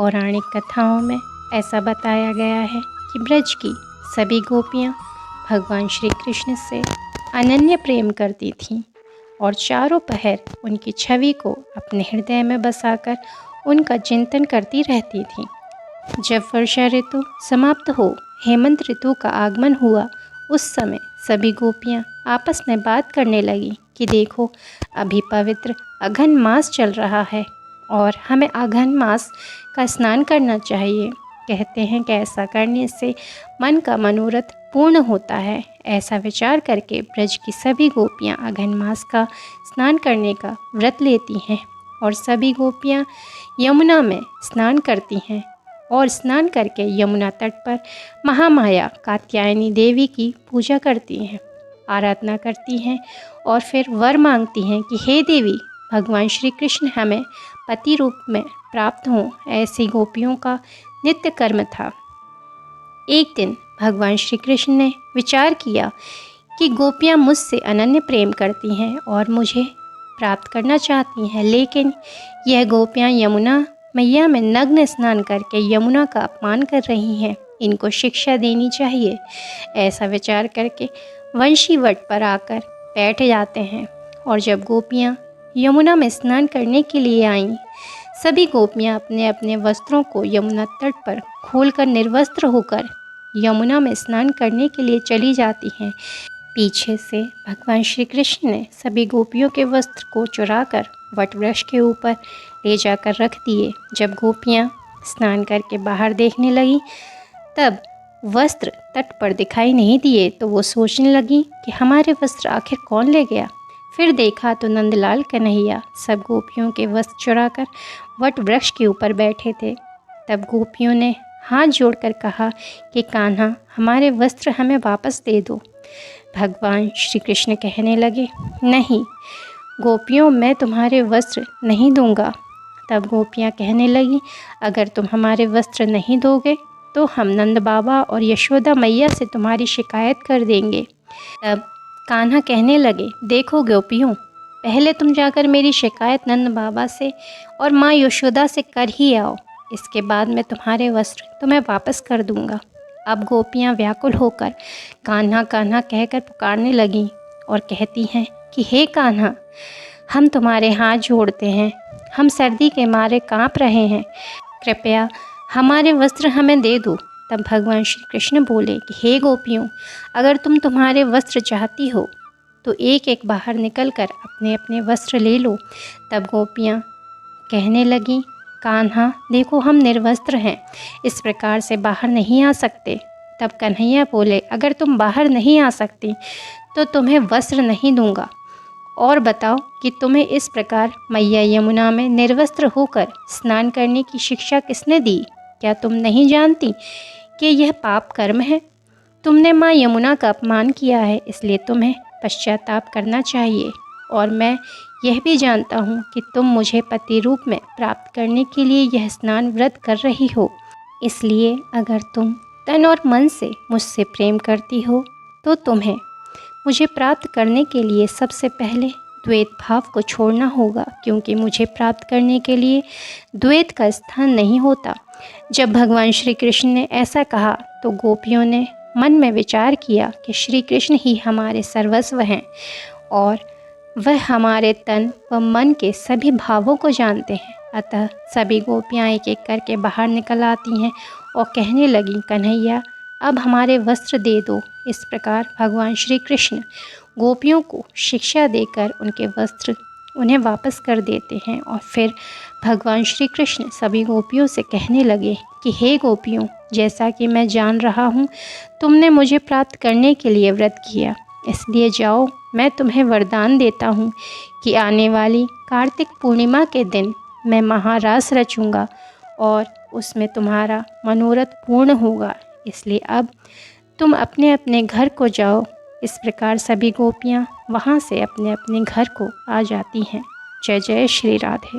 पौराणिक कथाओं में ऐसा बताया गया है कि ब्रज की सभी गोपियाँ भगवान श्री कृष्ण से अनन्य प्रेम करती थीं और चारों पहर उनकी छवि को अपने हृदय में बसाकर उनका चिंतन करती रहती थीं। जब वर्षा ऋतु समाप्त हो हेमंत ऋतु का आगमन हुआ, उस समय सभी गोपियाँ आपस में बात करने लगीं कि देखो, अभी पवित्र अघन मास चल रहा है और हमें अघन मास का स्नान करना चाहिए। कहते हैं कि ऐसा करने से मन का मनोरथ पूर्ण होता है। ऐसा विचार करके ब्रज की सभी गोपियाँ अघन मास का स्नान करने का व्रत लेती हैं और सभी गोपियाँ यमुना में स्नान करती हैं और स्नान करके यमुना तट पर महामाया कात्यायनी देवी की पूजा करती हैं, आराधना करती हैं और फिर वर मांगती हैं कि हे देवी, भगवान श्री कृष्ण हमें पति रूप में प्राप्त हों। ऐसी गोपियों का नित्य कर्म था। एक दिन भगवान श्री कृष्ण ने विचार किया कि गोपियाँ मुझसे अनन्य प्रेम करती हैं और मुझे प्राप्त करना चाहती हैं, लेकिन यह गोपियाँ यमुना मैया में नग्न स्नान करके यमुना का अपमान कर रही हैं। इनको शिक्षा देनी चाहिए। ऐसा विचार करके वंशी वट पर आकर बैठ जाते हैं और जब गोपियाँ यमुना में स्नान करने के लिए आईं, सभी गोपियाँ अपने अपने वस्त्रों को यमुना तट पर खोलकर निर्वस्त्र होकर यमुना में स्नान करने के लिए चली जाती हैं। पीछे से भगवान श्री कृष्ण ने सभी गोपियों के वस्त्र को चुराकर वट वृक्ष के ऊपर ले जाकर रख दिए। जब गोपियाँ स्नान करके बाहर देखने लगी, तब वस्त्र तट पर दिखाई नहीं दिए तो वो सोचने लगी कि हमारे वस्त्र आखिर कौन ले गया। फिर देखा तो नंदलाल कन्हैया सब गोपियों के वस्त्र चुराकर वट वृक्ष के ऊपर बैठे थे। तब गोपियों ने हाथ जोड़कर कहा कि कान्हा, हमारे वस्त्र हमें वापस दे दो। भगवान श्री कृष्ण कहने लगे, नहीं गोपियों, मैं तुम्हारे वस्त्र नहीं दूंगा। तब गोपियाँ कहने लगी, अगर तुम हमारे वस्त्र नहीं दोगे तो हम नंद बाबा और यशोदा मैया से तुम्हारी शिकायत कर देंगे। तब कान्हा कहने लगे, देखो गोपियों, पहले तुम जाकर मेरी शिकायत नंद बाबा से और माँ यशोदा से कर ही आओ, इसके बाद मैं तुम्हारे वस्त्र तुम्हें वापस कर दूंगा। अब गोपियाँ व्याकुल होकर कान्हा कान्हा कहकर पुकारने लगीं और कहती हैं कि हे कान्हा, हम तुम्हारे हाथ जोड़ते हैं, हम सर्दी के मारे काँप रहे हैं, कृपया हमारे वस्त्र हमें दे दो। तब भगवान श्री कृष्ण बोले कि हे गोपियों, अगर तुम तुम्हारे वस्त्र चाहती हो तो एक एक बाहर निकलकर अपने अपने वस्त्र ले लो। तब गोपियाँ कहने लगीं, कान्हा देखो, हम निर्वस्त्र हैं, इस प्रकार से बाहर नहीं आ सकते। तब कन्हैया बोले, अगर तुम बाहर नहीं आ सकती तो तुम्हें वस्त्र नहीं दूंगा। और बताओ कि तुम्हें इस प्रकार मैया यमुना में निर्वस्त्र होकर स्नान करने की शिक्षा किसने दी? क्या तुम नहीं जानती कि यह पाप कर्म है? तुमने माँ यमुना का अपमान किया है, इसलिए तुम्हें पश्चाताप करना चाहिए। और मैं यह भी जानता हूँ कि तुम मुझे पति रूप में प्राप्त करने के लिए यह स्नान व्रत कर रही हो, इसलिए अगर तुम तन और मन से मुझसे प्रेम करती हो तो तुम्हें मुझे प्राप्त करने के लिए सबसे पहले द्वैत भाव को छोड़ना होगा, क्योंकि मुझे प्राप्त करने के लिए द्वैत का स्थान नहीं होता। जब भगवान श्री कृष्ण ने ऐसा कहा तो गोपियों ने मन में विचार किया कि श्री कृष्ण ही हमारे सर्वस्व हैं और वह हमारे तन व मन के सभी भावों को जानते हैं। अतः सभी गोपियाँ एक एक करके बाहर निकल आती हैं और कहने लगीं, कन्हैया, अब हमारे वस्त्र दे दो। इस प्रकार भगवान श्री कृष्ण गोपियों को शिक्षा देकर उनके वस्त्र उन्हें वापस कर देते हैं और फिर भगवान श्री कृष्ण सभी गोपियों से कहने लगे कि हे गोपियों, जैसा कि मैं जान रहा हूँ तुमने मुझे प्राप्त करने के लिए व्रत किया, इसलिए जाओ, मैं तुम्हें वरदान देता हूँ कि आने वाली कार्तिक पूर्णिमा के दिन मैं महारास रचूँगा और उसमें तुम्हारा मनोरथ पूर्ण होगा, इसलिए अब तुम अपने अपने घर को जाओ। इस प्रकार सभी गोपियाँ वहाँ से अपने अपने घर को आ जाती हैं। जय जय श्री राधे।